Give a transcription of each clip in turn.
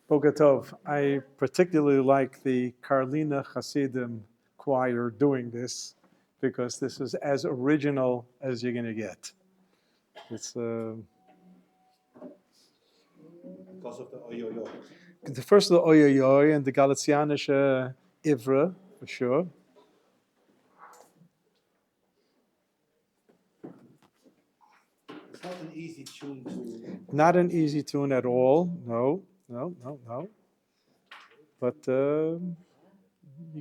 Boker Tov. I particularly like the Karlina Hasidim choir doing this because this is as original as you're going to get. It's Because of the oyoyo. the first of the Oyoyoy and the Galicianische Ivre, for sure. It's not an easy tune to. Not an easy tune at all. No. But you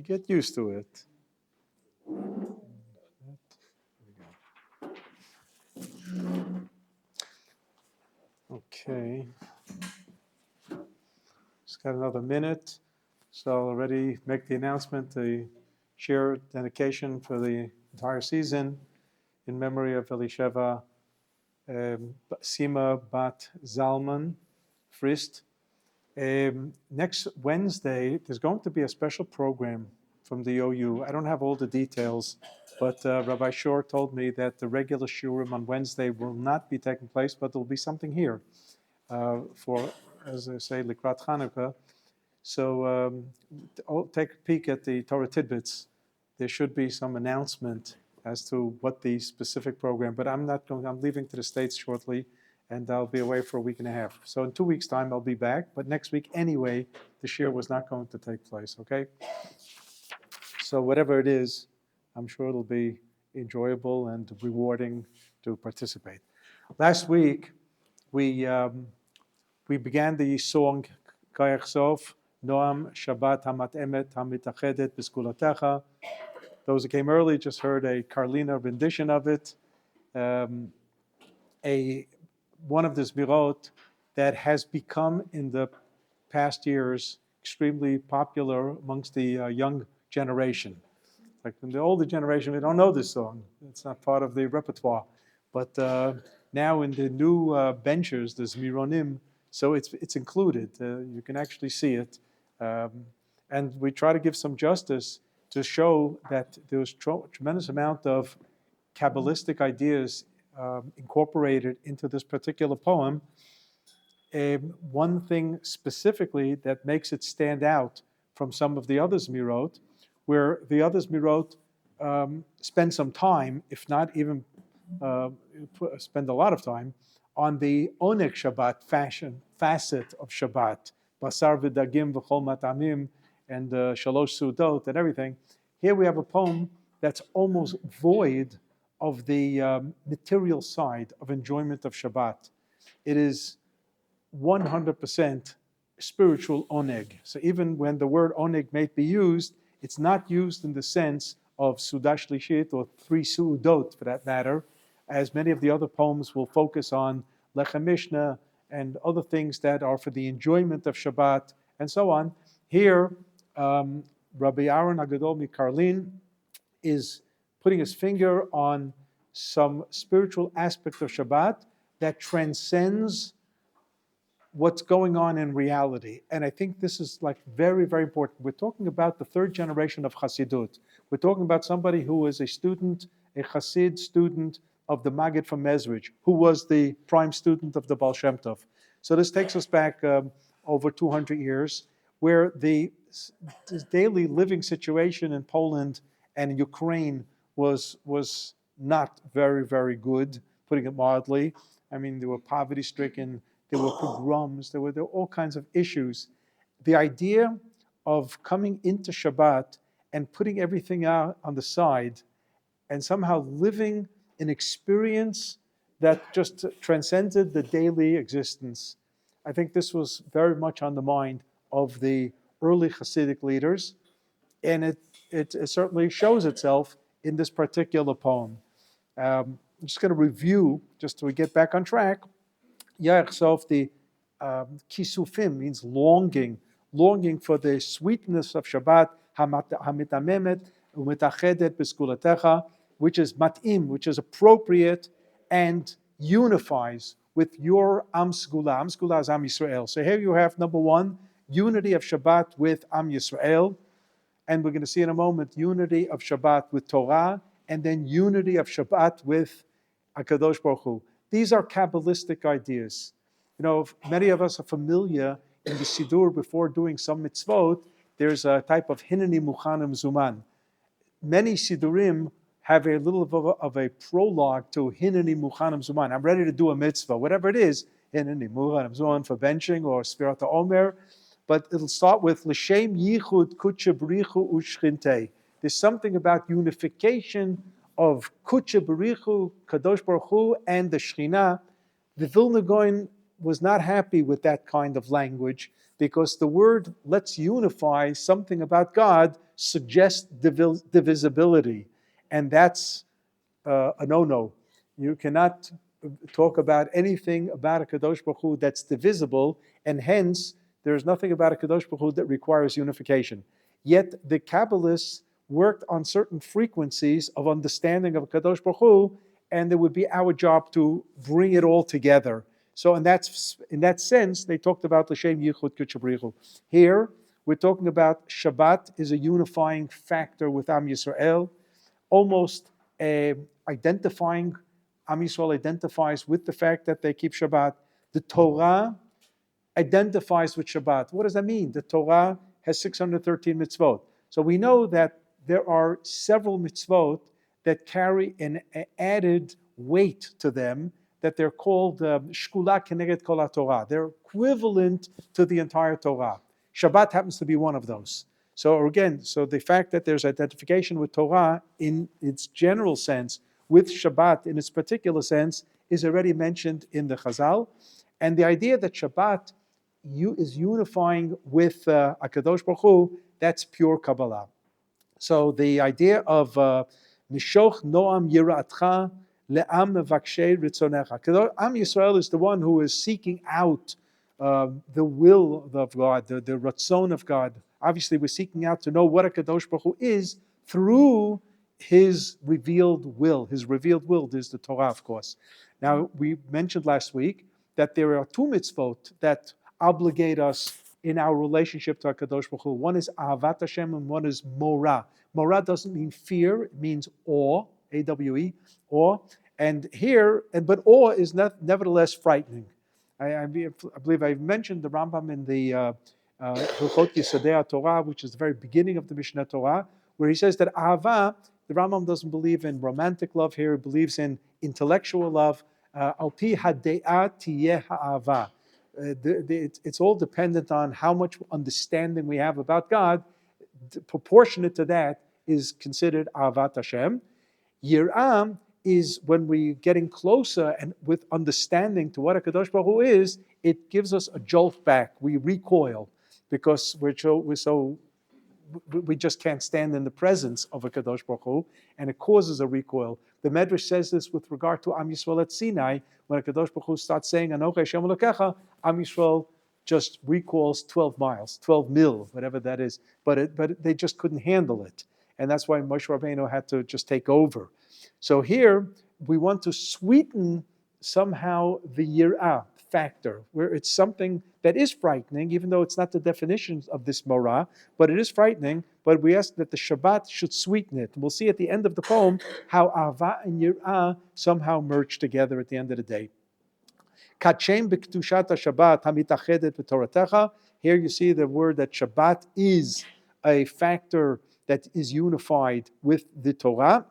get used to it. Okay. Just got another minute. So I'll already make the announcement, the share dedication for the entire season in memory of Elisheva Sima Bat Zalman Frist. Next Wednesday, there's going to be a special program from the OU. I don't have all the details, but Rabbi Shor told me that the regular shiurim on Wednesday will not be taking place, but there will be something here for, as I say, Likrat Chanukah. So take a peek at the Torah tidbits. There should be some announcement as to what the specific program, but I'm leaving to the States shortly, and I'll be away for a week and a half. So in 2 weeks' time, I'll be back, but next week anyway, the shiur was not going to take place, okay? So whatever it is, I'm sure it'll be enjoyable and rewarding to participate. Last week, we began the song Echsof, Noam Shabbat Hamat Emet Hamitachedet B'Skulatecha. Those who came early just heard a Karlina rendition of it. One of the Zmirot that has become in the past years extremely popular amongst the young generation. Like in the older generation, we don't know this song. It's not part of the repertoire. But now in the new benchers, the Zmironim, so it's included. You can actually see it. And we try to give some justice to show that there was tremendous amount of Kabbalistic ideas incorporated into this particular poem. One thing specifically that makes it stand out from some of the other Zmirot, where the other Zmirot spend some time, if not even spend a lot of time, on the Oneg Shabbat facet of Shabbat, Basar v'dagim v'chol matamim, and Shalosh Sudot and everything. Here we have a poem that's almost void of the material side of enjoyment of Shabbat. It is 100% spiritual oneg. So even when the word oneg may be used, it's not used in the sense of Sudash Lishit or 3 Suudot for that matter, as many of the other poems will focus on Lechem Mishnah and other things that are for the enjoyment of Shabbat and so on. Here, Rabbi Aaron Agadol Mikarlin is putting his finger on some spiritual aspect of Shabbat that transcends what's going on in reality. And I think this is like very, very important. We're talking about the third generation of Chassidut. We're talking about somebody who is a student, a Chassid student of the Maggid from Mezrich, who was the prime student of the Baal Shem Tov. So this takes us back over 200 years, where this daily living situation in Poland and Ukraine was not very, very good, putting it mildly. I mean, there were poverty-stricken, there were pogroms, there were all kinds of issues. The idea of coming into Shabbat and putting everything out on the side and somehow living an experience that just transcended the daily existence. I think this was very much on the mind of the early Hasidic leaders, and it certainly shows itself in this particular poem. I'm just going to review, just so we get back on track. Echsof, the kisufim means longing for the sweetness of Shabbat, hamitamemet umitachedet b'skulatecha, which is matim, which is appropriate and unifies with your Am Sgula. Am Sgula is Am Yisrael. So here you have, number one, unity of Shabbat with Am Yisrael. And we're going to see in a moment unity of Shabbat with Torah, and then unity of Shabbat with HaKadosh Baruch Hu. These are Kabbalistic ideas. You know, many of us are familiar in the Sidur before doing some mitzvot, there's a type of Hineni Muchanim Zuman. Many Sidurim have a little of a prologue to Hineni Muchanim Zuman. I'm ready to do a mitzvah, whatever it is, Hineni Muchanim Zuman for benching or Sfirat Omer, but it'll start with L'Shem Yichud Kutche B'richu U'Shchintei. There's something about unification of Kutche B'richu, Kadosh Baruch Hu, and the Shekhinah. The Vilna Gaon was not happy with that kind of language because the word let's unify something about God suggests divisibility. And that's a no-no. You cannot talk about anything about a Kadosh Baruch Hu that's divisible, and hence there is nothing about a Kadosh Baruch Hu that requires unification. Yet the Kabbalists worked on certain frequencies of understanding of Kadosh Baruch Hu, and it would be our job to bring it all together. So in that sense, they talked about L'Shem Yichud Kutchabrichu. Here, we're talking about Shabbat is a unifying factor with Am Yisrael, almost identifying, Am Yisrael identifies with the fact that they keep Shabbat. The Torah identifies with Shabbat. What does that mean? The Torah has 613 mitzvot. So we know that there are several mitzvot that carry an added weight to them, that they're called shkula keneged kol haTorah. They're equivalent to the entire Torah. Shabbat happens to be one of those. So again, the fact that there's identification with Torah in its general sense, with Shabbat in its particular sense, is already mentioned in the Chazal. And the idea that Shabbat is unifying with HaKadosh Baruch Hu, that's pure Kabbalah. So the idea of Mishoch Noam Yiraatcha Le'am Mevakshay Ritzonecha. Am Yisrael is the one who is seeking out the will of God, the Ratzon of God. Obviously, we're seeking out to know what a Kadosh Baruch Hu is through His revealed will. His revealed will is the Torah, of course. Now, we mentioned last week that there are two mitzvot that obligate us in our relationship to HaKadosh Baruch Hu. One is Ahavat Hashem and one is Morah. Morah doesn't mean fear, it means awe, A-W-E, awe. And here, but awe is nevertheless frightening. I believe I mentioned the Rambam in the Hilchot Yesodei Torah, which is the very beginning of the Mishnah Torah, where he says that Ahava, the Rambam doesn't believe in romantic love here, he believes in intellectual love. Al pi hade'ah tiyeh ha'ava. It's all dependent on how much understanding we have about God. Proportionate to that is considered Ahavat Hashem. Yir'ah is when we're getting closer and with understanding to what a Kadosh Baruch Hu is, it gives us a jolt back. We recoil because we just can't stand in the presence of a Kadosh Baruch Hu, and it causes a recoil. The Medrash says this with regard to Am Yisrael at Sinai. When a Kadosh Baruch Hu starts saying Anochi Hashem Elokecha, Am Yisrael just recoils 12 miles, 12 mil, whatever that is. But they just couldn't handle it. And that's why Moshe Rabbeinu had to just take over. So here, we want to sweeten somehow the Yir'ah factor, where it's something that is frightening, even though it's not the definition of this Morah, but it is frightening, but we ask that the Shabbat should sweeten it. And we'll see at the end of the poem how Ahava and Yir'ah somehow merge together at the end of the day. Kachem b'kedushat Shabbat hamitachedet b'toratecha. Here you see the word that Shabbat is a factor that is unified with the Torah.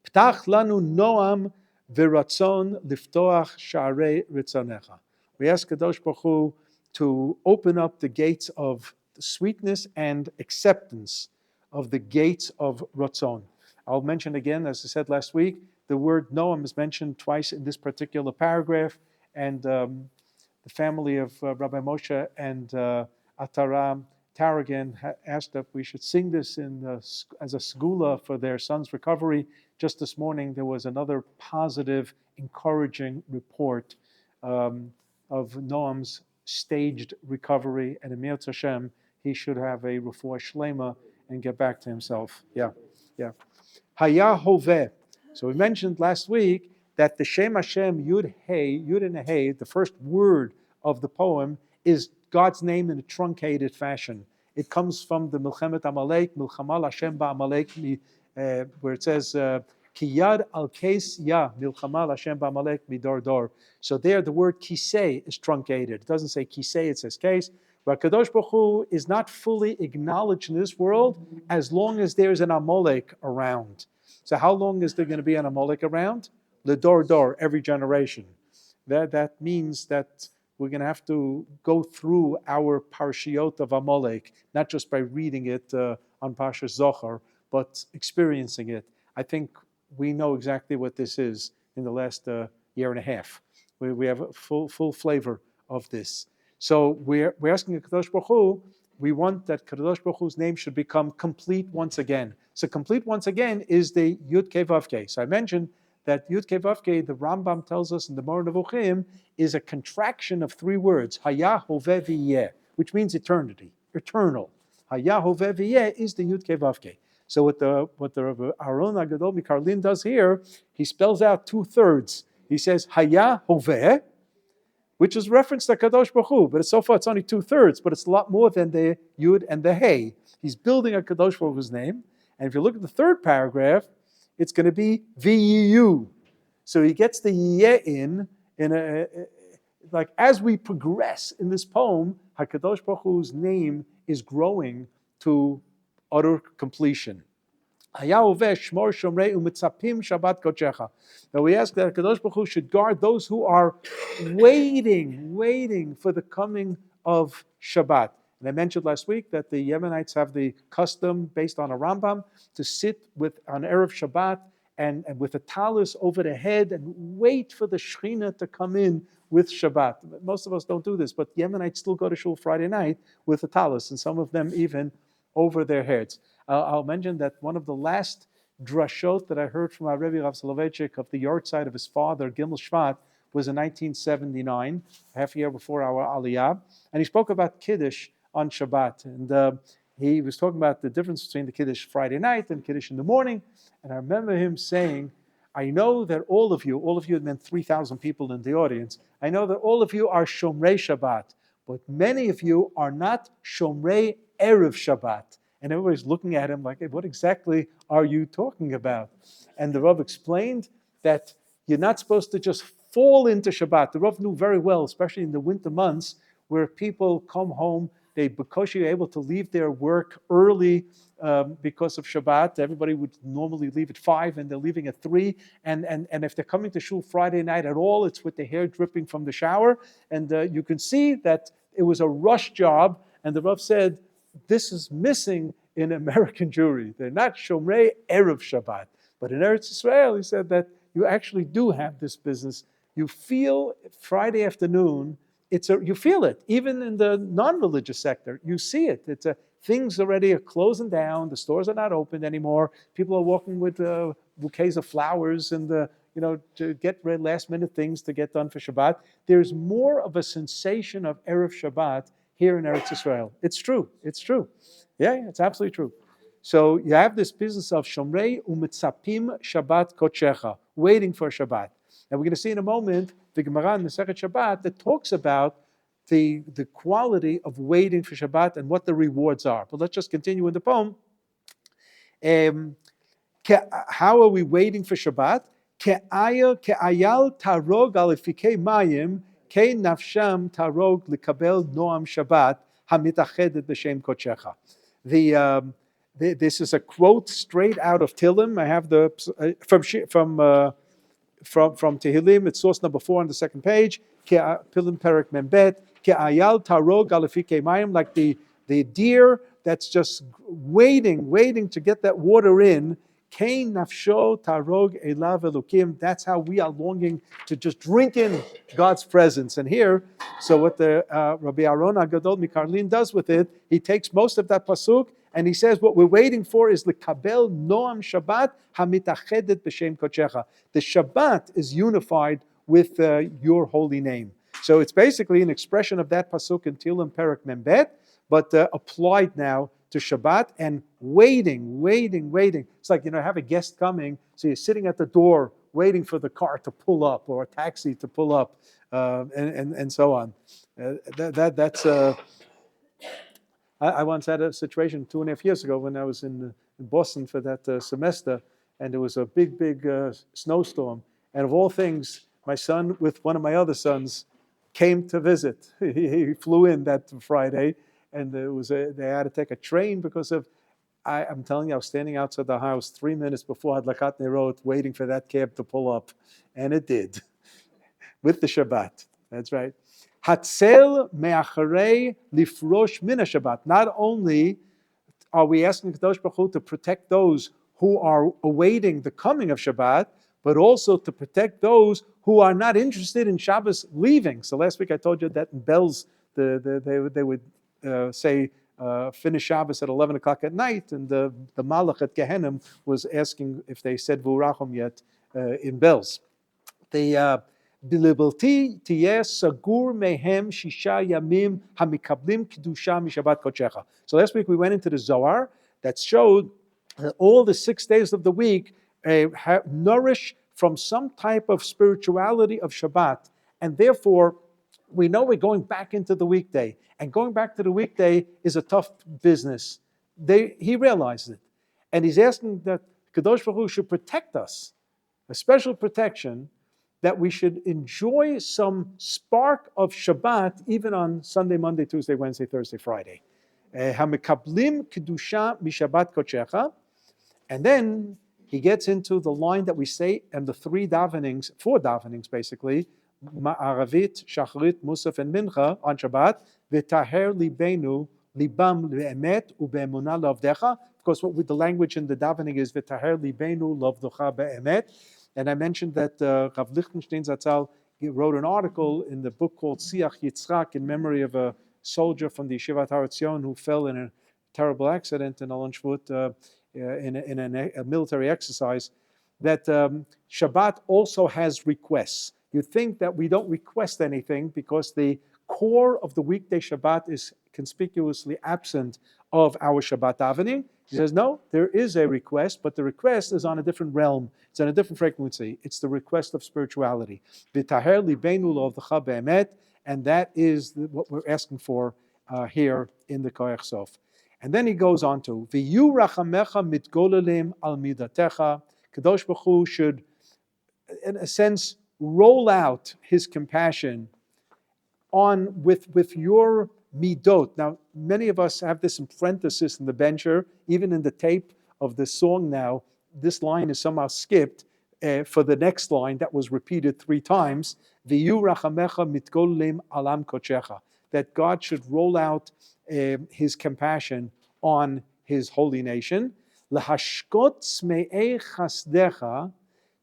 Ptach lanu noam v'ratzon liftoach sha'arei ritzonecha. We ask Kadosh Baruch Hu to open up the gates of the sweetness and acceptance of the gates of ratzon. I'll mention again, as I said last week, the word noam is mentioned twice in this particular paragraph, and the family of Rabbi Moshe and Ataram Tarragon asked that we should sing this as a segula for their son's recovery. Just this morning, there was another positive, encouraging report of Noam's staged recovery, and Emir Hashem, he should have a refuah shlema and get back to himself. Yeah. Haya hoveh. So we mentioned last week that the Shem Hashem Yud and Hey, the first word of the poem, is God's name in a truncated fashion. It comes from the Milchemet Amalek, Milchamal Hashem Ba'amalek, where it says, Ki yad al kes ya milchama Hashem b'amalek midor dor. So there the word kisei is truncated. It doesn't say kisei, it says case. But Kadosh Baruch Hu is not fully acknowledged in this world as long as there's an Amalek around. So how long is there going to be an Amalek around? Ledor dor, every generation. That means that we're going to have to go through our parshiot of Amalek, not just by reading it on Parshas Zohar, but experiencing it. I think we know exactly what this is in the last year and a half. We have a full flavor of this. So we're asking Kadosh Baruch Hu, we want that Kadosh Baruch Hu's name should become complete once again. So complete once again is the Yud Kei Vav Kei. So I mentioned that Yud Kei Vav Kei, the Rambam tells us in the Moreh Nevuchim, is a contraction of three words, Haya Hoveh V'yeh, which means eternity, eternal. Haya Hoveh V'yeh is the Yud Kei Vav Kei. So what the Aharon HaGadol Mikarlin does here, he spells out 2/3. He says Haya Hoveh, which is reference to Kadosh Baruch Hu, but so far it's only 2/3, but it's a lot more than the Yud and the Hey. He's building a Kadosh Baruch Hu's name, and if you look at the third paragraph, it's going to be V'yiyu. So he gets the Yeh in like as we progress in this poem, HaKadosh Baruch Hu's name is growing to utter completion. Now we ask that HaKadosh Baruch Hu should guard those who are waiting for the coming of Shabbat. And I mentioned last week that the Yemenites have the custom, based on a Rambam, to sit on Erev Shabbat and with a talus over the head and wait for the Shekhinah to come in with Shabbat. Most of us don't do this, but Yemenites still go to shul Friday night with a talus, and some of them even over their heads. I'll mention that one of the last drashot that I heard from our Rebbe Rav Soloveitchik of the yard side of his father, Gimel Shvat, was in 1979, half a year before our Aliyah, and he spoke about Kiddush on Shabbat, and he was talking about the difference between the Kiddush Friday night and Kiddush in the morning, and I remember him saying, I know that all of you, it meant 3,000 people in the audience, I know that all of you are Shomrei Shabbat, but many of you are not Shomrei Erev Shabbat. And everybody's looking at him like, hey, what exactly are you talking about? And the Rav explained that you're not supposed to just fall into Shabbat. The Rav knew very well, especially in the winter months, where people come home, because you're able to leave their work early because of Shabbat. Everybody would normally leave at 5 and they're leaving at 3. And if they're coming to shul Friday night at all, it's with the hair dripping from the shower. And you can see that it was a rush job. And the Rav said, this is missing in American Jewry. They're not Shomrei Erev Shabbat. But in Eretz Yisrael, he said that you actually do have this business. You feel Friday afternoon, you feel it. Even in the non-religious sector, you see it. Things already are closing down. The stores are not open anymore. People are walking with bouquets of flowers and to get last-minute things to get done for Shabbat. There's more of a sensation of Erev Shabbat here in Eretz Yisrael. It's true. Yeah, it's absolutely true. So you have this business of Shomrei u'mitzapim Shabbat kochecha, waiting for Shabbat. And we're going to see in a moment the Gemara in the Masechet Shabbat that talks about the quality of waiting for Shabbat and what the rewards are. But let's just continue in the poem. How are we waiting for Shabbat? Ke'ayal tarog al efikei mayim Kei nafsham tarog likabel noam Shabbat hamitachedet b'shem kochecha. This is a quote straight out of Tehillim. I have from Tehillim. It's source number 4 on the second page. Tehillim Perek Membet. Ke'ayal tarog alefike mayim, like the deer that's just waiting to get that water in. Kein nafsho tarog elav elukim. That's how we are longing to just drink in God's presence. And here, so what the Rabbi Aharon HaGadol Mikarlin does with it, he takes most of that pasuk and he says what we're waiting for is l'kabel noam Shabbat hamitachedet b'shem kochecha. The Shabbat is unified with your holy name. So it's basically an expression of that pasuk in Tehillim Perek Membet, but applied now to Shabbat and waiting. It's like, have a guest coming, so you're sitting at the door waiting for the car to pull up or a taxi to pull up, and so on. I once had a situation 2.5 years ago when I was in Boston for that semester, and there was a big snowstorm. And of all things, my son with one of my other sons came to visit. He flew in that Friday, and they had to take a train because of. I'm telling you, I was standing outside the house 3 minutes before Hadlakat Nerot, waiting for that cab to pull up, and it did, with the Shabbat. That's right. Hatzel me'acharei lifrosh min Shabbat. Not only are we asking Kadosh Baruch Hu to protect those who are awaiting the coming of Shabbat, but also to protect those who are not interested in Shabbos leaving. So last week I told you that in Bells, they would say, finish Shabbos at 11 o'clock at night, and the Malach at Gehenim was asking if they said V'urachom yet in Bells. The Bilibilti tiyeh sagur mehem shisha yamim hamikablim kedusha mishabat kochecha. So last week we went into the Zohar that showed that all the 6 days of the week nourish from some type of spirituality of Shabbat, and therefore we know we're going back into the weekday, and going back to the weekday is a tough business. He realized it, and he's asking that Kadosh Baruch Hu should protect us, a special protection, that we should enjoy some spark of Shabbat even on Sunday, Monday, Tuesday, Wednesday, Thursday, Friday. Hamekablim kedusha mishabat kochecha, and then he gets into the line that we say, and the four davenings basically, Ma'aravit, Shacharit, Musaf, and Mincha on Shabbat, v'taher libenu libam le'emet u'be'emunah lavdecha. Of course, what with the language in the davening is v'taher libenu lavdecha be'emet. And I mentioned that Rav Lichtenstein Zatzal wrote an article in the book called Siach Yitzchak in memory of a soldier from the Yeshivat Har Etzion who fell in a terrible accident in Alon Shvut in a military exercise, that Shabbat also has requests. You think that we don't request anything because the core of the weekday Shabbat is conspicuously absent of our Shabbat davening. He says, no, there is a request, but the request is on a different realm. It's on a different frequency. It's the request of spirituality. V'taher libenu lovdecha be'emet, and that is what we're asking for here in the Echsof. And then he goes on to, V'yu rachamecha mitgolelim al midatecha. Kadosh Baruch Hu should, in a sense, roll out his compassion on with your midot. Now, many of us have this in parenthesis in the bencher, even in the tape of the song now, this line is somehow skipped for the next line that was repeated 3 times, V'yu rachamecha mitgolelim alam kochecha, that God should roll out his compassion on his holy nation, lahashkot tzme'ei chasdecha,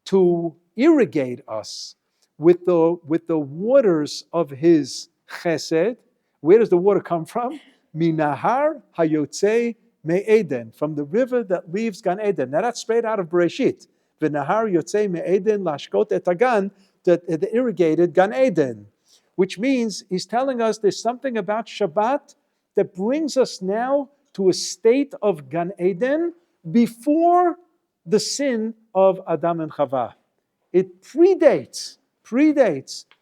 to irrigate us with the waters of his chesed. Where does the water come from? Minahar hayotzei me'eden, from the river that leaves Gan Eden. Now that's straight out of Bereshit. V'nahar yotzei me'eden lashkot et hagan, that irrigated Gan Eden, which means he's telling us there's something about Shabbat that brings us now to a state of Gan Eden before the sin of Adam and Chava. It predates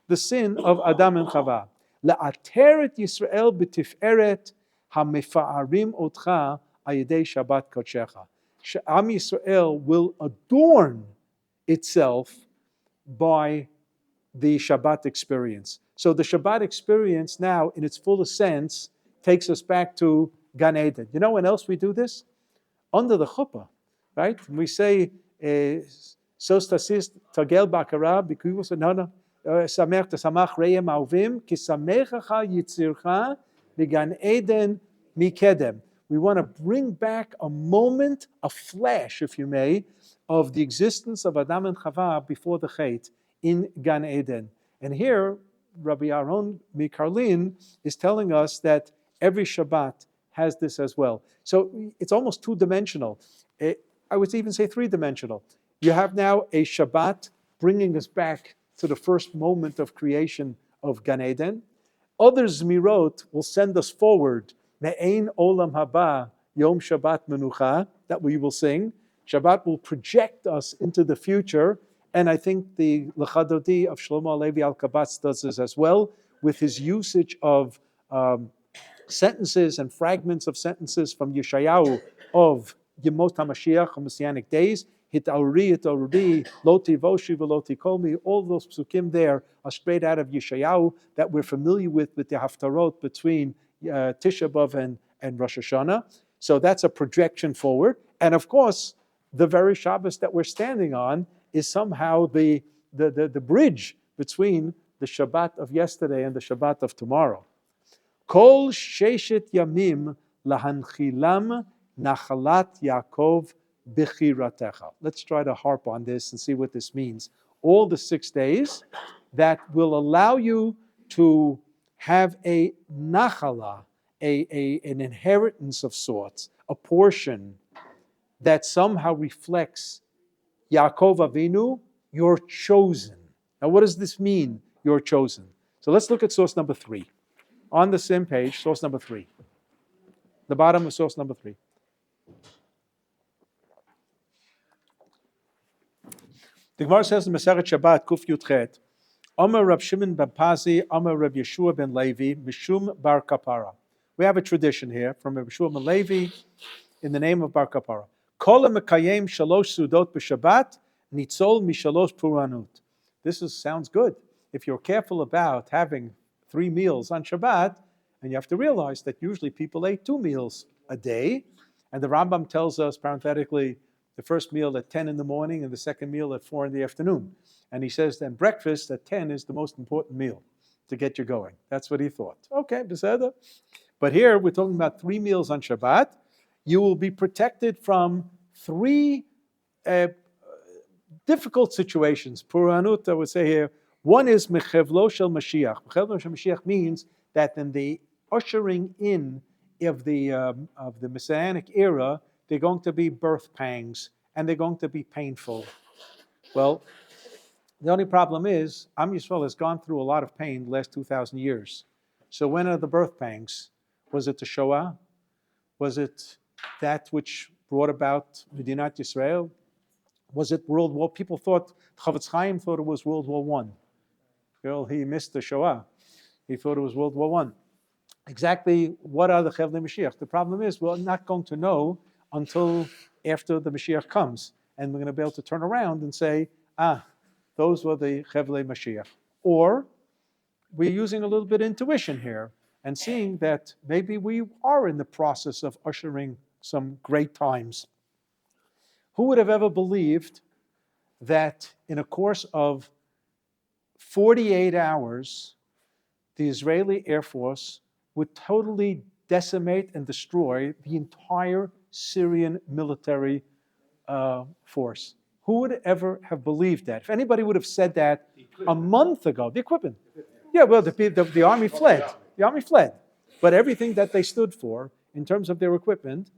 the sin of Adam and Chava. La'ater et Yisrael b'tiferet hamefa'arim otcha ayidei Shabbat kodshecha. Am Yisrael will adorn itself by the Shabbat experience. So the Shabbat experience now, in its fullest sense, takes us back to Gan Eden. You know when else we do this? Under the chuppah, right? We say, Sos tasis tagel bakara b'kuyvus no. Samech tesamach re'em avim ki samechacha yitzircha v'Gan Eden mikedem. We want to bring back a moment, a flash, if you may, of the existence of Adam and Chava before the Chet in Gan Eden. And here, Rabbi Aaron Mikarlin is telling us that every Shabbat has this as well. So it's almost 2-dimensional. I would even say 3-dimensional. You have now a Shabbat bringing us back to the first moment of creation of Gan Eden. Other Zmirot will send us forward. Me'ein olam haba yom Shabbat menucha, that we will sing. Shabbat will project us into the future. And I think the Lechadodi of Shlomo Alevi Al-Kabatz does this as well, with his usage of sentences and fragments of sentences from Yeshayahu of Yemot HaMashiach, Messianic days. Hitauri, Loti Voshi, Veloti Kolmi, all those psukim there are straight out of Yeshayahu that we're familiar with the Haftarot between Tisha B'Av and Rosh Hashanah. So that's a projection forward. And of course, the very Shabbos that we're standing on is somehow the bridge between the Shabbat of yesterday and the Shabbat of tomorrow. Kol sheshet yamim lahanchilam nachalat Yaakov b'chiratecha. Let's try to harp on this and see what this means. All the 6 days that will allow you to have a nachala, an inheritance of sorts, a portion that somehow reflects Yaakov Avinu, you're chosen. Now, what does this mean, you're chosen? So let's look at source number 3. On the same page, source number 3. The bottom of source number 3. The Gemara says in Masechet Shabbat, Kuf Yudchet, Omer Rab Shimon ben Pazi, Omer Rab Yeshua ben Levi, Mishum bar Kapara. We have a tradition here from Rab Yeshua ben Levi in the name of bar Kapara. Kol mekayem shalosh sudot b'Shabbat, nitzol mishalosh puranut. This sounds good. If you're careful about having 3 meals on Shabbat, and you have to realize that usually people ate 2 meals a day, and the Rambam tells us parenthetically the first meal at 10 in the morning and the second meal at 4 in the afternoon. And he says then breakfast at 10 is the most important meal to get you going. That's what he thought. Okay, beseder. But here we're talking about 3 meals on Shabbat. You will be protected from 3 difficult situations. Puranut, I would say here, one is mechevlo shel Mashiach. Mechevlo shel Mashiach means that in the ushering in of the Messianic era, they're going to be birth pangs and they're going to be painful. Well, the only problem is, OUisrael has gone through a lot of pain the last 2,000 years. So when are the birth pangs? Was it the Shoah? Was it that which brought about Medinat Yisrael? Was it World War? People thought, Chavetz Chaim thought it was World War I. Well, he missed the Shoah. He thought it was World War I. Exactly what are the Chevlei Mashiach? The problem is we're not going to know until after the Mashiach comes. And we're going to be able to turn around and say, those were the Chevlei Mashiach. Or we're using a little bit of intuition here and seeing that maybe we are in the process of ushering some great times. Who would have ever believed that in a course of 48 hours, the Israeli Air Force would totally decimate and destroy the entire Syrian military force? Who would ever have believed that? If anybody would have said that a month ago, the equipment. Yeah, well, the army fled. The army fled. But everything that they stood for in terms of their equipment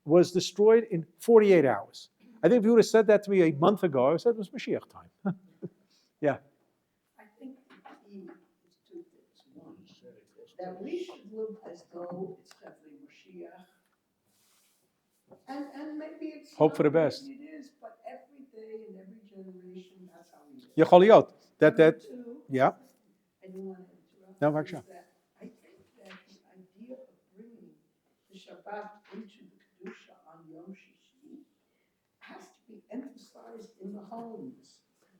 was destroyed in 48 hours. I think if you would have said that to me a month ago, I would have said it was Mashiach time. Yeah. I think the key is 2 things. One, that we should live as though it's Chevlei Mashiach. And maybe it's Hope for the not, best. maybe it is, but every day and every generation, that's how we live. Yechol liot. Number 2, Yeah. I don't want to interrupt. No, is Baksha. that I think that the idea of bringing the Shabbat into the Kedusha on Yom Shishi has to be emphasized in the homes.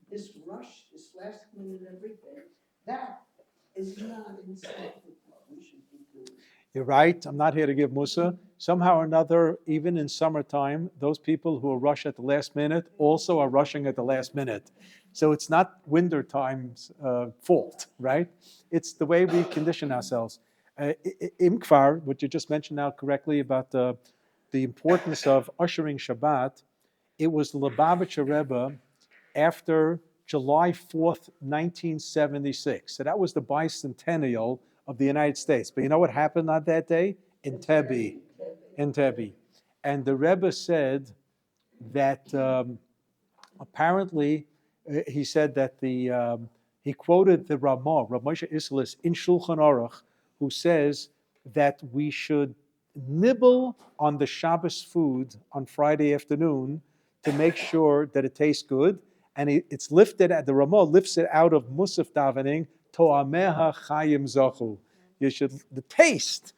This rush, this last minute everything, that is not in sync with what we should be doing. You're right. I'm not here to give Musa. Somehow or another, even in summertime, those people who rush at the last minute also are rushing at the last minute. So it's not winter time's fault, right? It's the way we condition ourselves. Imkvar, what you just mentioned now correctly about the importance of ushering Shabbat, it was the Lubavitcher Rebbe after July 4th, 1976. So that was the bicentennial of the United States. But you know what happened on that day? In Tebi. And the Rebbe said that apparently, he said that he quoted the Ramah, Rav Moshe Isserles in Shulchan Aruch, who says that we should nibble on the Shabbos food on Friday afternoon to make sure that it tastes good. And it's lifted, the Ramah lifts it out of Musaf davening, To'ameha Chayim Zachu. You should, the taste,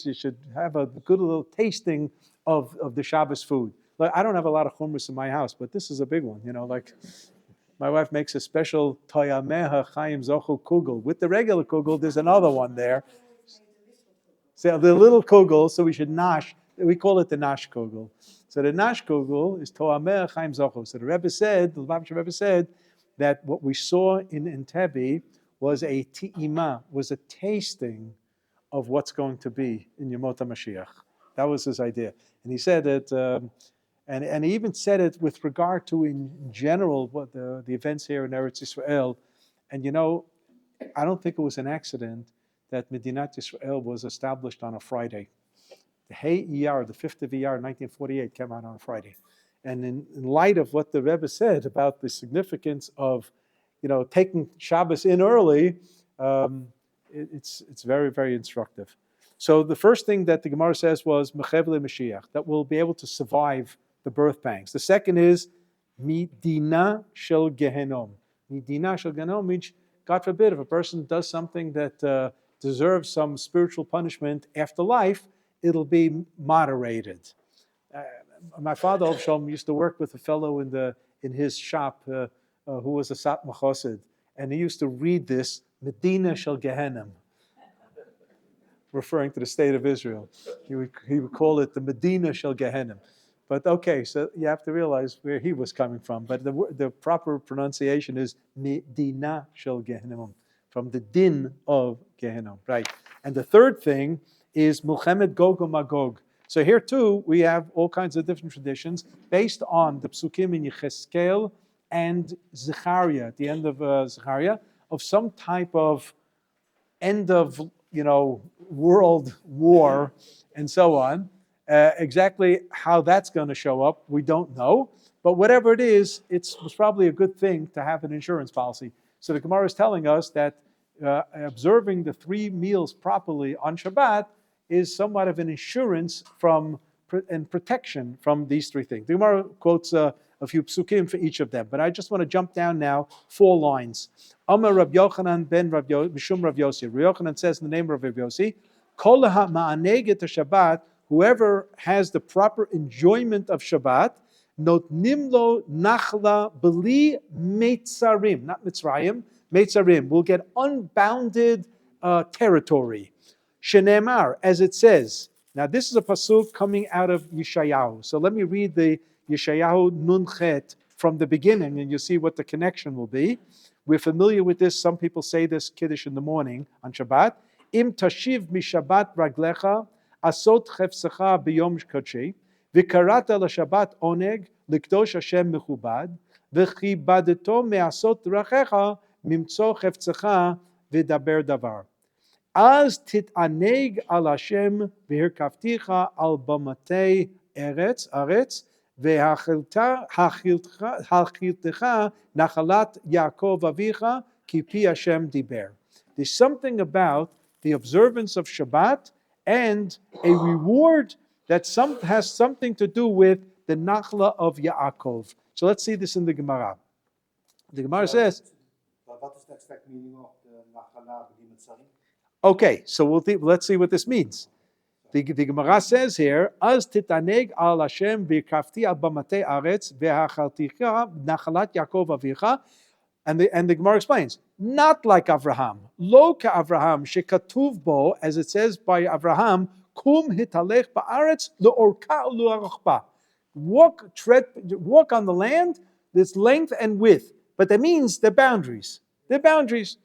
you should have a good little tasting of the Shabbos food. like, I don't have a lot of hummus in my house, but this is a big one, like my wife makes a special toyameha chaim zochu kugel. With the regular kugel, there's another one there. So the little kugel, so we should nash, we call it the nash kugel. So the nash kugel is toyameha chaim zochu. So the Lubavitcher Rebbe said that what we saw in Entebbe was a ti'ima, was a tasting of what's going to be in Yemot HaMashiach. That was his idea. And he said that, and he even said it with regard to, in general, what the events here in Eretz Yisrael. And I don't think it was an accident that Medinat Yisrael was established on a Friday. The Hey Iyar, the 5th of Iyar, 1948, came out on a Friday. And in light of what the Rebbe said about the significance of, taking Shabbos in early, it's very, very instructive. So the first thing that the Gemara says was Mechevle Mashiach, that we'll be able to survive the birth pangs. The second is Midina Shel Gehenom. Midina Shel Gehenom means, God forbid, if a person does something that deserves some spiritual punishment after life, it'll be moderated. My father, Shalom, used to work with a fellow in his shop who was a Satmar Chassid, and he used to read this Medina Shel Gehenim, referring to the state of Israel. He would call it the Medina Shel Gehenim. But okay, so you have to realize where he was coming from. But the proper pronunciation is Medina Shel Gehenim, from the din of Gehenim, right? And the third thing is Milchemet Gog uMagog. So here too, we have all kinds of different traditions based on the psukim in Yecheskel and Zechariah, at the end of Zechariah, of some type of end of world war and so on. Exactly how that's going to show up, we don't know. But whatever it is, it's probably a good thing to have an insurance policy. So the Gemara is telling us that observing the 3 meals properly on Shabbat is somewhat of an insurance and protection from these 3 things. The Gemara quotes a few psukim for each of them, but I just want to jump down now 4 lines. Amar Rabbi Yochanan ben Mishum Rav Yossi. Rabbi Yochanan says in the name of Rav Yossi, Kol ha'ma'aneged Shabbat, whoever has the proper enjoyment of Shabbat, notnim lo nachla b'li meitzarim, not Mitzrayim, meitzarim, will get unbounded territory. Shenemar, as it says. Now this is a pasuk coming out of Yeshayahu. So let me read the Yeshayahu Nun Chet from the beginning, and you'll see what the connection will be. We're familiar with this. Some people say this Kiddush in the morning on Shabbat. Im tashiv mishabat raglecha asot chefsecha biyom kodeshi v'karata l'shabat oneg l'kdosh Hashem mechubad v'chibadeto me'asot drachecha mimtzo chefsecha v'daber davar. Az tit'aneg al Hashem v'hirkavticha al bamatei aretz v'hachiltecha nachalat Yaakov avicha ki pi Hashem diber. There's something about the observance of Shabbat and a reward that has something to do with the Nachla of Yaakov. So let's see this in the Gemara. The Gemara says, What is the exact meaning of the Nachala b'li Mitzrayim? okay, so let's see what this means. The Gemara says here, Az titaneg al Hashem v'kafti al bamatei aretz v'hachalticha nachalat Yaakov avicha. And the Gemara explains, not like Avraham. Lo ka Avraham shekatuv bo, as it says by Avraham, kum hitalech ba'aretz le'orka u'le'arachba. Walk on the land, this length and width. But that means the boundaries. They're boundaries.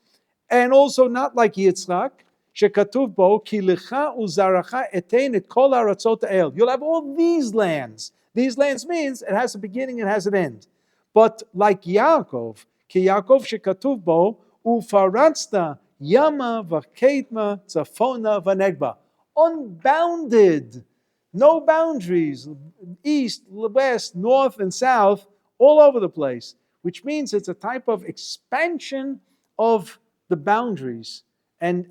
And also not like Yitzchak, shekatuv bo ki lecha uzaracha etein et kol haratzot el. You'll have all these lands. These lands means it has a beginning, it has an end. But like Yaakov, ki Yaakov shekatuv bo ufaratzta yama v'kedma tzafona v'negba. Unbounded, no boundaries, east, west, north, and south, all over the place. Which means it's a type of expansion of the boundaries. And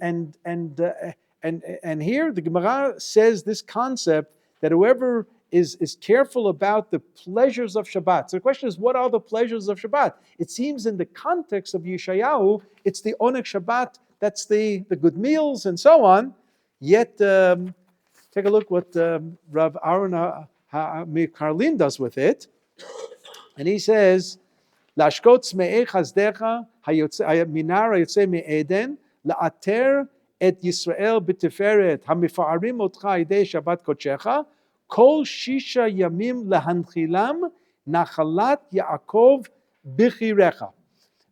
here the Gemara says this concept that whoever is careful about the pleasures of Shabbat. So the question is, what are the pleasures of Shabbat? It seems in the context of Yeshayahu, it's the Oneg Shabbat, that's the good meals and so on. Yet, take a look what Rav Aaron Karlin does with it. And he says, להשקות צמאי חסדך מנהר היוצא מעדן, לאתר את ישראל בתפארת המפארים אותך על ידי שבת קודשך, כל 6 ימים להנחילם נחלת יעקב בחירך.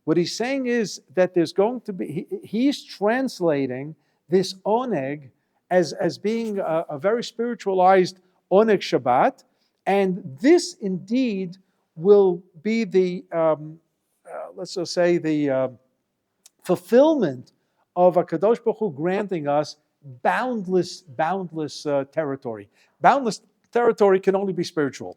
What he's saying is that there's going to be, he's translating this oneg as being a very spiritualized oneg Shabbat, and this indeed will be the, let's just say, the fulfillment of HaKadosh Baruch Hu granting us boundless territory. Boundless territory can only be spiritual.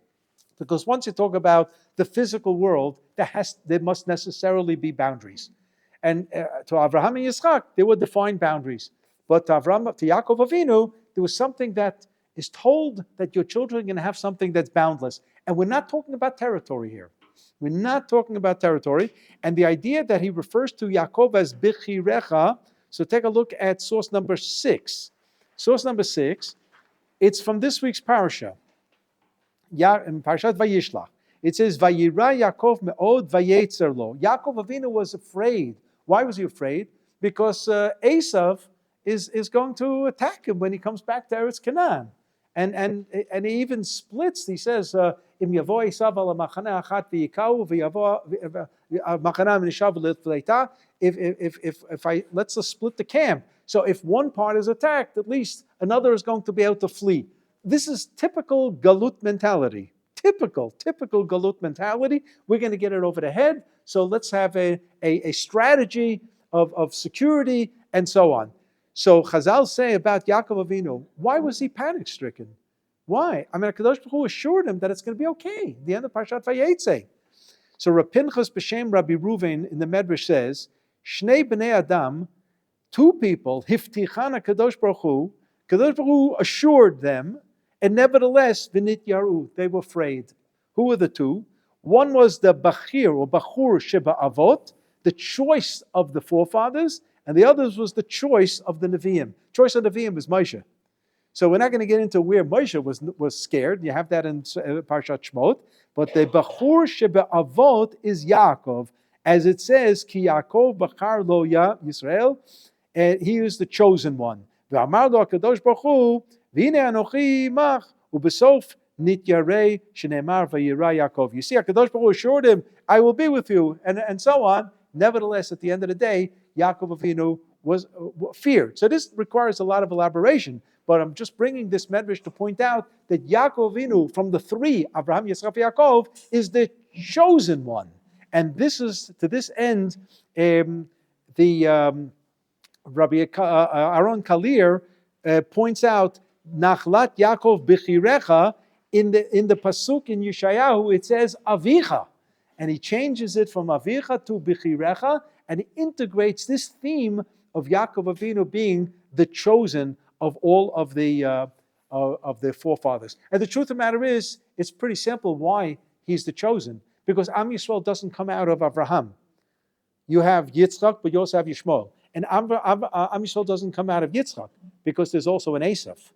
Because once you talk about the physical world, there must necessarily be boundaries. And to Avraham and Yitzchak, there were defined boundaries. But to Yaakov Avinu, there was something that is told that your children are going to have something that's boundless. And we're not talking about territory here. We're not talking about territory. And the idea that he refers to Yaakov as Bichirecha, so take a look at source number 6. Source number 6, it's from this week's parasha. In Parashat Vayishlach, it says, Vayira Yaakov me'od vayetzer lo. Yaakov Avinu was afraid. Why was he afraid? Because Echsof is going to attack him when he comes back to Eretz Canaan. And he even splits. He says, Im yavo Esav al machana achat v'yikau v'yavo machana v'nishav v'leita. If I let's just split the camp. So if one part is attacked, at least another is going to be able to flee. This is typical galut mentality. Typical galut mentality. We're going to get it over the head. So let's have a strategy of security and so on. So Chazal say about Yaakov Avinu, why was he panic-stricken? Why? I mean, HaKadosh Baruch Hu assured him that it's going to be okay. The end of Parshat Vayetze. So Rav Pinchas B'Shem Rabbi Reuven in the Medrash says, Shnei b'nei Adam, 2 people, Hiftichan HaKadosh Baruch Hu, Kadosh Baruch Hu assured them, and nevertheless, V'nit Yaru, they were afraid. Who were the 2? One was the Bachir or Bachur Sheba Avot, the choice of the forefathers, and the others was the choice of the Nevi'im. Choice of Nevi'im was Moshe. So we're not going to get into where Moshe was scared. You have that in Parshat Shmot. But the Bachur Sheba Avot is Yaakov. As it says, Ki Yaakov Bachar Lo Yisrael, and he is the chosen one. V'amar lo HaKadosh Baruch Hu, V'hine anochi imach, u'besof nityarei shenemar v'yira Yaakov. You see, HaKadosh Baruch Hu assured him, I will be with you, and so on. Nevertheless, at the end of the day, Yaakov Avinu was feared. So this requires a lot of elaboration, but I'm just bringing this medrash to point out that Yaakov Avinu, from the 3, Abraham, Yitzchak, Yaakov, is the chosen one. And this is, to this end, Rabbi Aaron Kalir points out, Nachlat Yaakov Bichirecha, in the Pasuk in Yeshayahu, it says Avicha. And he changes it from Avicha to Bichirecha, and he integrates this theme of Yaakov Avinu being the chosen of all of the forefathers. And the truth of the matter is, it's pretty simple why he's the chosen. Because Am Yisrael doesn't come out of Avraham. You have Yitzchak, but you also have Yishmael. And Am Yisrael doesn't come out of Yitzchak, because there's also an Echsof.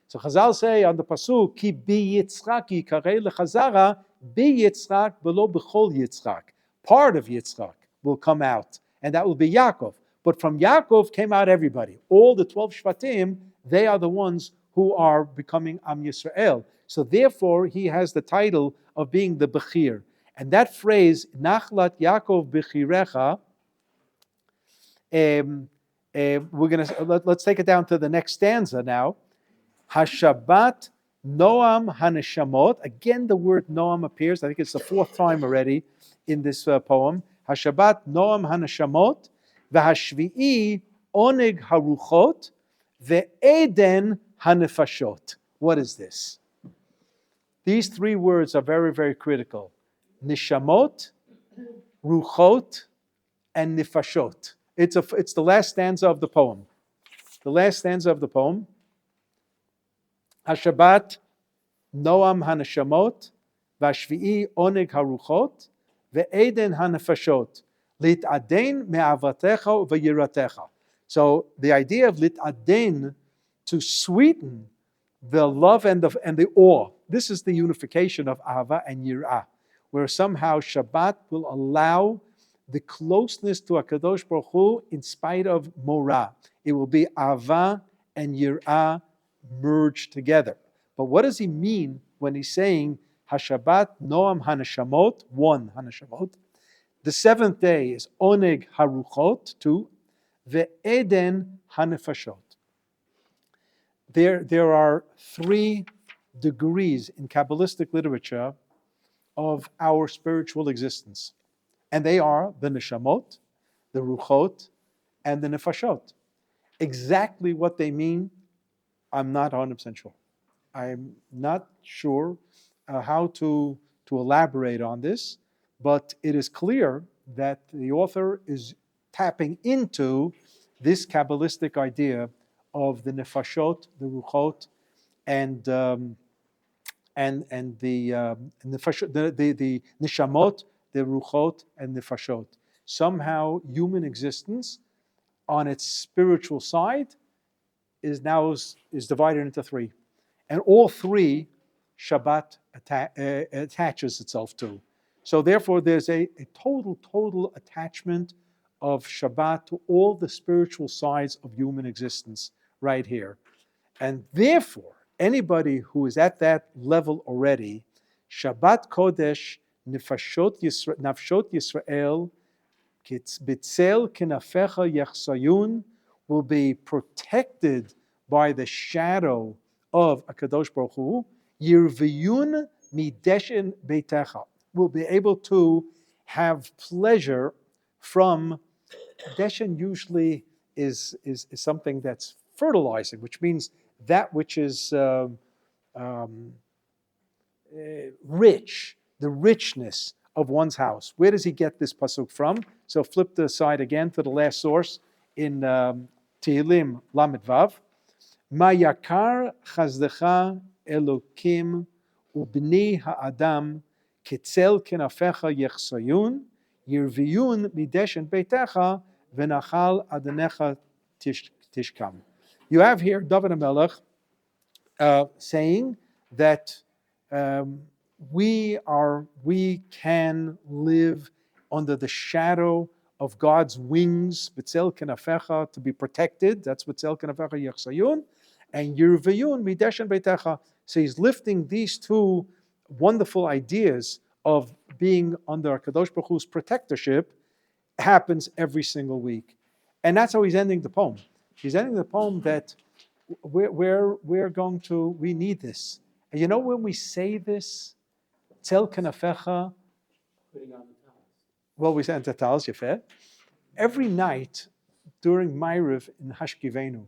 So Chazal say on the Pasuk, Ki bi Yitzchak yikarei lechazara, bi Yitzchak v'lo b'chol Yitzchak. Part of Yitzchak will come out, and that will be Yaakov. But from Yaakov came out everybody. All the 12 Shvatim, they are the ones who are becoming Am Yisrael. So therefore, he has the title of being the Bechir. And that phrase, Nachlat Yaakov Bechirecha, let's take it down to the next stanza now. Hashabat Noam Haneshamot. Again, the word Noam appears. I think it's the 4th time already in this poem. Hashabat Noam Haneshamot, V'hashvi'i Oneg Haruchot, Ve'eden Hanefashot. What is this? These 3 words are very, very critical. Nishamot, Ruchot, and Nifashot. It's the last stanza of the poem. The last stanza of the poem. Hashabat Noam Hanashamot, Vashvi'i Oneg Haruchot, Ve'eden Hanefashot, Lit'aden me'avatecha v'yiratecha. So the idea of Lit'aden, to sweeten the love and the awe. this is the unification of Ahava and Yirah, where somehow Shabbat will allow the closeness to HaKadosh Baruch Hu in spite of Morah. It will be Ahava and Yirah merged together. But what does he mean when he's saying HaShabbat Noam HaNeshamot, one HaNeshamot? The seventh day is Oneg HaRuchot, two, Ve'eden HaNefashot. There are three degrees in Kabbalistic literature of our spiritual existence. And they are the Neshamot, the Ruchot, and the Nefashot. Exactly what they mean, I'm not 100% sure. I'm not sure how to elaborate on this, but it is clear that the author is tapping into this Kabbalistic idea of the Nefashot, the Ruchot, and the Neshamot, the Ruchot, and Nefashot. Somehow human existence on its spiritual side is divided into three. And all three Shabbat attaches itself to. So therefore there's a total attachment of Shabbat to all the spiritual sides of human existence right here. And therefore, anybody who is at that level already, Shabbat Kodesh, Nafshot Yisrael, Bitzel Kenafecha Yechsayun, will be protected by the shadow of HaKadosh Baruch Hu. Yirviyun Mideshen Beitecha, will be able to have pleasure from. Deshen usually is something that's fertilizing, which means that which is rich, the richness of one's house. Where does he get this pasuk from? So flip the side again to the last source in Tehillim Lamed Vav. Ma yakar chazdecha Elokim ubni ha'adam ketzel kenafecha yechsayun yirviyun mideshen beitecha v'nachal adanecha tishkam. You have here David HaMelech saying that we can live under the shadow of God's wings, B'tzel Kenafecha, to be protected. That's B'tzel Kenafecha Yechsayun, and Yirviyun Mideshen Beitecha. So he's lifting these two wonderful ideas of being under Kadosh Baruch Hu's protectorship. Happens every single week, and that's how he's ending the poem. He's ending the poem that we need this. And you know when we say this, Tzel Kenafecha, well, we say Tatal's Yefeh. Every night during Ma'ariv in Hashkivenu,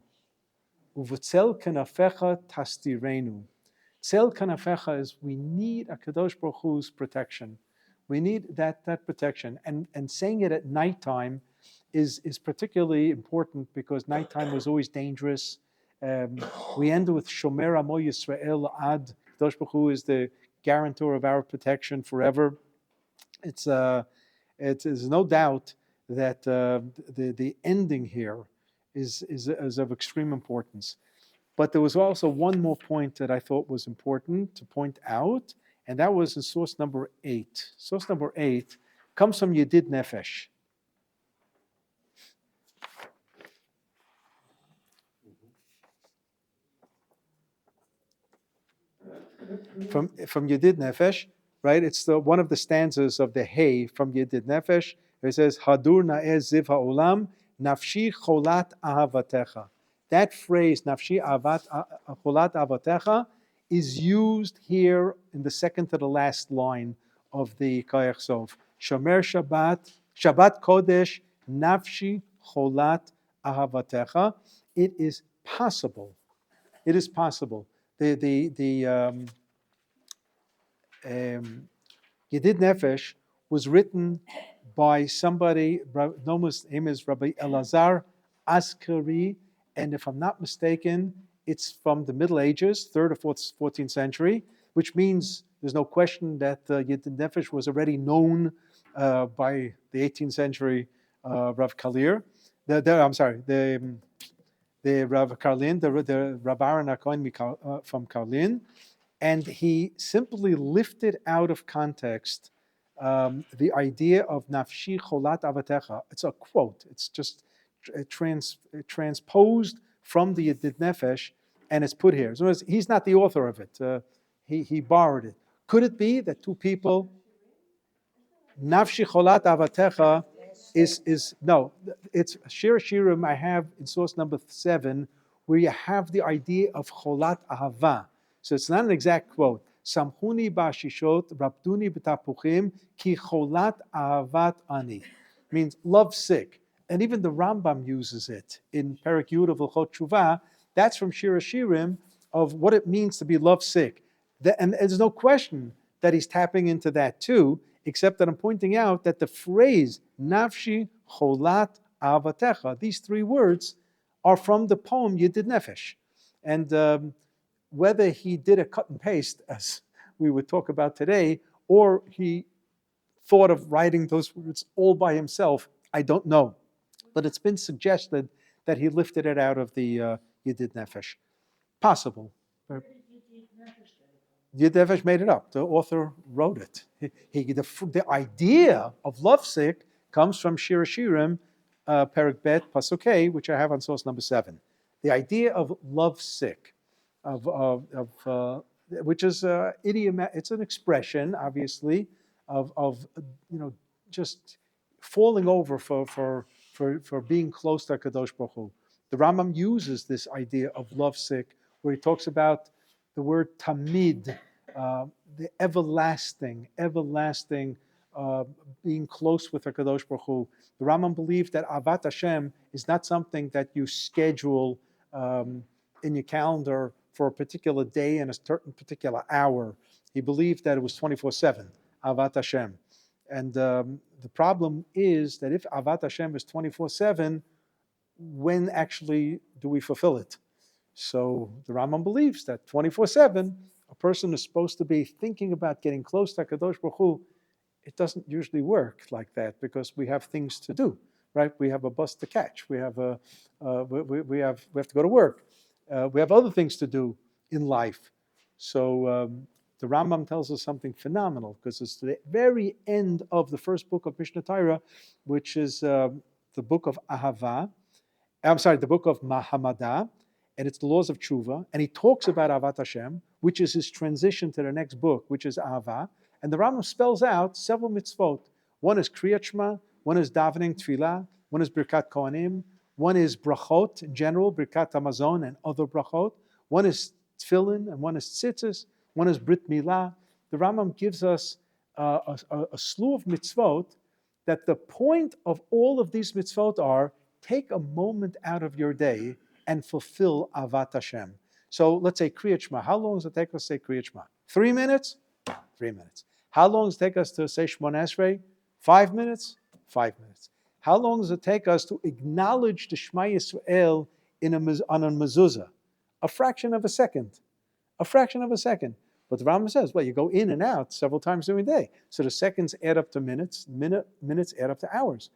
Uvutzel Kenafecha Tastirenu. Tzel Kenafecha is we need HaKadosh Baruch Hu's protection. We need that protection. And saying it at nighttime is particularly important because nighttime was always dangerous. We end with Shomer Amo Yisrael Ad. Kadosh Baruch Hu is the guarantor of our protection forever. It's no doubt that the ending here is of extreme importance. But there was also one more point that I thought was important to point out, and that was in source number 8. Source number 8 comes from Yedid Nefesh. From Yedid Nefesh, right? It's one of the stanzas of the Hay from Yedid Nefesh. It says, Hadur na'ez ziv ha'olam, nafshi cholat ahavatecha. That phrase, nafshi cholat ahavatecha, is used here in the second to the last line of the Echsof. Shomer Shabbat Kodesh, nafshi cholat ahavatecha. It is possible. It is possible. Yedid Nefesh was written by somebody, his name is Rabbi Elazar Askari, and if I'm not mistaken, it's from the Middle Ages, 3rd or 14th century, which means there's no question that Yedid Nefesh was already known by the 18th century Rav Kalir. The Rav Karlin, the Rav Aaron HaKohen from Karlin. And he simply lifted out of context the idea of nafshi cholat avatecha. It's a quote. It's just transposed from the Yedid Nefesh, and it's put here. So he's not the author of it. He borrowed it. Could it be that two people, nafshi cholat avatecha, is no, it's Shir Shirim I have in source number 7, where you have the idea of cholat ahava. So it's not an exact quote. Samchuni ba'ashishot, rabduni b'tapuchim, ki cholat ahavat ani. Means love sick. And even the Rambam uses it in Perek Yud of Hilchot Tshuva. That's from Shir Shirim of what it means to be love sick. And there's no question that he's tapping into that too, except that I'm pointing out that the phrase nafshi cholat avatecha, these 3 words, are from the poem Yedid Nefesh. And whether he did a cut and paste, as we would talk about today, or he thought of writing those words all by himself, I don't know. But it's been suggested that he lifted it out of the Yedid Nefesh. Possible. Yedid Nefesh made it up. The author wrote it. The idea of lovesick comes from Shir Shirim, Perek Bet, Pasuk Hey, which I have on source number 7. The idea of lovesick, which is idiom. It's an expression, obviously, of just falling over for being close to Kadosh Baruch Hu. The Rambam uses this idea of lovesick, where he talks about the word tamid, the everlasting, being close with Kadosh Baruch Hu. The Rambam believed that Avat Hashem is not something that you schedule in your calendar for a particular day and a certain particular hour. He believed that it was 24/7, Avat Hashem. And the problem is that if Avat Hashem is 24/7, when actually do we fulfill it? So the Rambam believes that 24/7, a person is supposed to be thinking about getting close to Kadosh Baruch Hu. It doesn't usually work like that because we have things to do, right? We have a bus to catch. We have to go to work. We have other things to do in life. So the Rambam tells us something phenomenal, because it's the very end of the first book of Mishnah Torah, which is the book of Ahava. The book of Mahamada, and it's the laws of Tshuva. And he talks about Avat Hashem, which is his transition to the next book, which is Ahava. And the Rambam spells out several mitzvot. One is Kriyat Shema, one is davening Tefillah, one is Birkat Kohanim, one is brachot in general, Birkat Hamazon and other brachot. One is Tefillin, and one is Tzitzis, one is Brit Milah. The Rambam gives us a slew of mitzvot that the point of all of these mitzvot are, take a moment out of your day and fulfill Avat Hashem. So let's say Kriyat Shema. How long does it take us to say Kriyat Shema? 3 minutes? 3 minutes. How long does it take us to say Shemona Esrei? 5 minutes? 5 minutes. How long does it take us to acknowledge the Shema Yisrael on a mezuzah? A fraction of a second. A fraction of a second. But the Rambam says, well, you go in and out several times during the day. So the seconds add up to minutes, minutes add up to hours.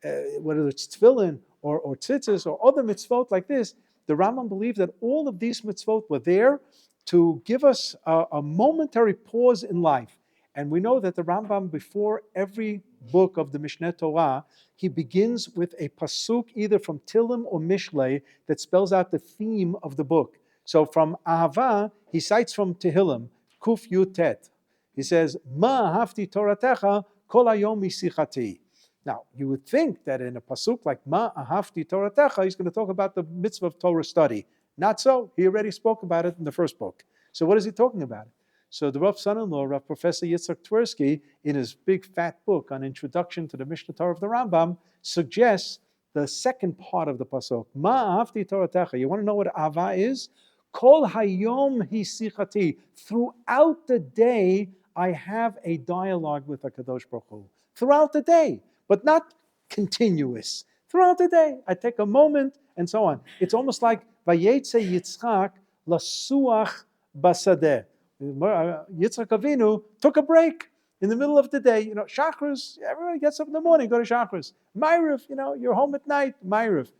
Whether it's tefillin or tzitzis or other mitzvot like this, the Rambam believed that all of these mitzvot were there to give us a momentary pause in life. And we know that the Rambam, before every book of the Mishneh Torah, he begins with a pasuk either from Tillim or Mishlei that spells out the theme of the book. So from Ahava, he cites from Tehillim, Kuf Yud Tet. He says, Ma hafti toratecha kol hayom misichati. Now, you would think that in a pasuk like Ma ahafti toratecha, he's going to talk about the mitzvah of Torah study. Not so. He already spoke about it in the first book. So what is he talking about? So the Rav's son-in-law, Rav Professor Yitzhak Twersky, in his big fat book on Introduction to the Mishnah Torah of the Rambam, suggests the second part of the pasuk. Ma ahafti toratecha. You want to know what Ava is? Kol hayom hisichati. Throughout the day, I have a dialogue with HaKadosh Baruch Hu. Throughout the day, but not continuous. Throughout the day, I take a moment and so on. It's almost like Vayetze Yitzchak lasuach basadeh. Yitzchak Avinu took a break in the middle of the day. Shachris, everybody gets up in the morning, go to Shachris. Ma'ariv, you're home at night, Ma'ariv.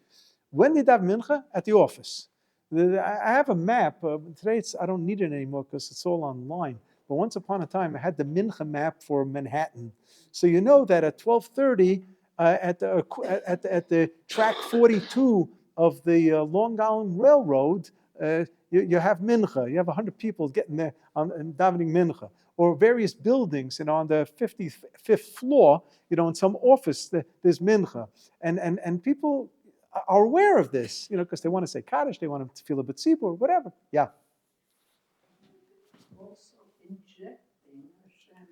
When did you have mincha? At the office. I have a map. Today I don't need it anymore because it's all online. But once upon a time, I had the Mincha map for Manhattan. So you know that at 12:30 at the track 42 of the Long Island Railroad, you have Mincha. You have 100 people getting there and davening Mincha. Or various buildings, on the 55th floor, in some office, there's Mincha. And people are aware of this, because they want to say Kaddish, they want to feel a bit tzibur, whatever. Yeah. Also injecting Hashem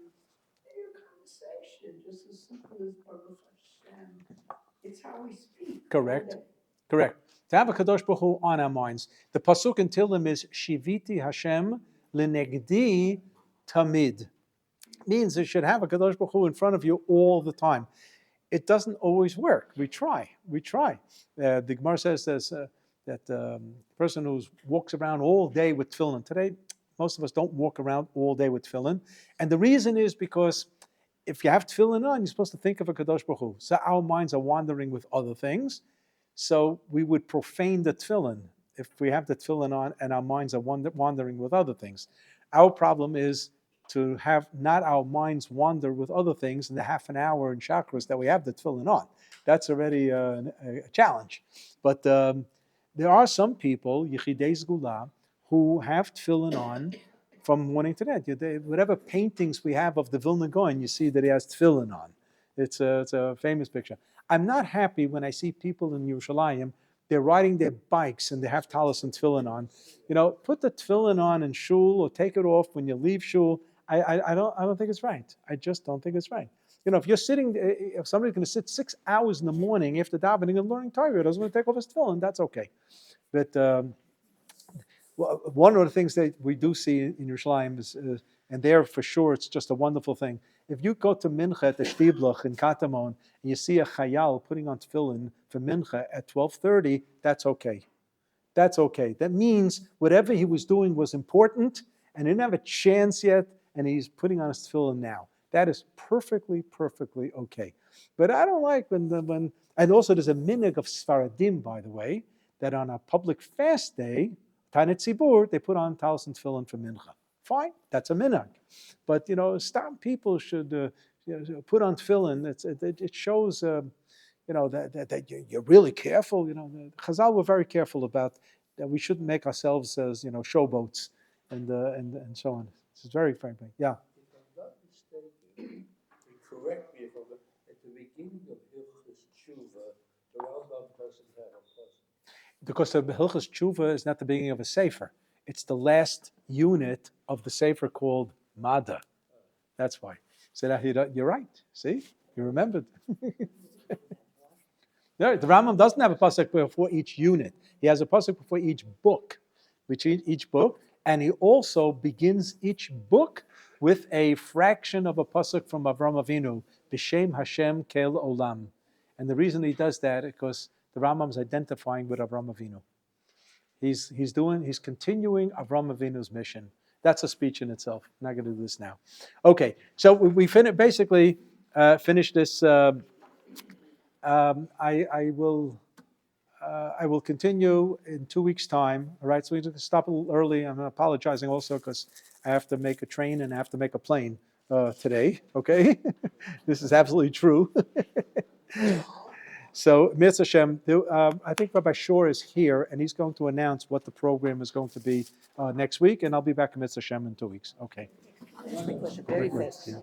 in your conversation, just as simple as Baruch Hashem. It's how we speak. Correct. Correct. To have a Kadosh Baruch Hu on our minds. The pasuk in Tehillim is Shiviti Hashem lenegdi tamid. Means you should have a Kadosh Baruch Hu in front of you all the time. It doesn't always work. We try. The Gemara says that the person who walks around all day with tefillin. Today, most of us don't walk around all day with tefillin. And the reason is because if you have tefillin on, you're supposed to think of a Kadosh Baruch Hu. So our minds are wandering with other things. So we would profane the tefillin if we have the tefillin on and our minds are wandering with other things. Our problem is to have not our minds wander with other things in the half an hour in chakras that we have the tefillin on. That's already a challenge. But there are some people, Yechidei Zgula, who have tefillin on from morning to night. Whatever paintings we have of the Vilna Gaon, you see that he has tefillin on. It's a famous picture. I'm not happy when I see people in Yerushalayim, they're riding their bikes and they have talis and tefillin on. Put the tefillin on in shul or take it off when you leave shul. I don't think it's right. I just don't think it's right. If you're sitting, if somebody's going to sit 6 hours in the morning after davening and learning Torah, doesn't want to take off his tefillin, that's okay. But one of the things that we do see in Yerushalayim is, and there for sure it's just a wonderful thing. If you go to Mincha at the Shtiblach in Katamon and you see a Chayal putting on tefillin for Mincha at 12:30, that's okay. That's okay. That means whatever he was doing was important and he didn't have a chance yet, and he's putting on his tefillin now. That is perfectly okay. But I don't like when and also there's a minhag of Sfaradim, by the way, that on a public fast day, Tanit Tzibur, they put on talis and tefillin for mincha. Fine, that's a minhag. But some people should put on tefillin. It shows that you're really careful. The Chazal were very careful about that. We shouldn't make ourselves as showboats and so on. This is very big. Yeah. If I'm not mistaken, correct me if I'm not, at the beginning of Hilchos Tshuva, the Rambam doesn't have a pasuk. Because the Hilchos Tshuva is not the beginning of a sefer. It's the last unit of the sefer called Mada. That's why. So you're right. See? You remembered. The Rambam doesn't have a pasuk before each unit. He has a pasuk before each book. Each book. And he also begins each book with a fraction of a pasuk from Avram Avinu, B'Shem Hashem Kel Olam. And the reason he does that is because the Rambam's identifying with Avram Avinu. He's continuing Avram Avinu's mission. That's a speech in itself. I'm not going to do this now. Okay, so we basically finish this. I will continue in 2 weeks' time. All right, so we have to stop a little early. I'm apologizing also because I have to make a train and I have to make a plane today. Okay, this is absolutely true. So, Mitzvah Hashem, I think Rabbi Shor is here, and he's going to announce what the program is going to be next week, and I'll be back in Mitzvah Hashem in 2 weeks. Okay. One question, very fast. Yeah.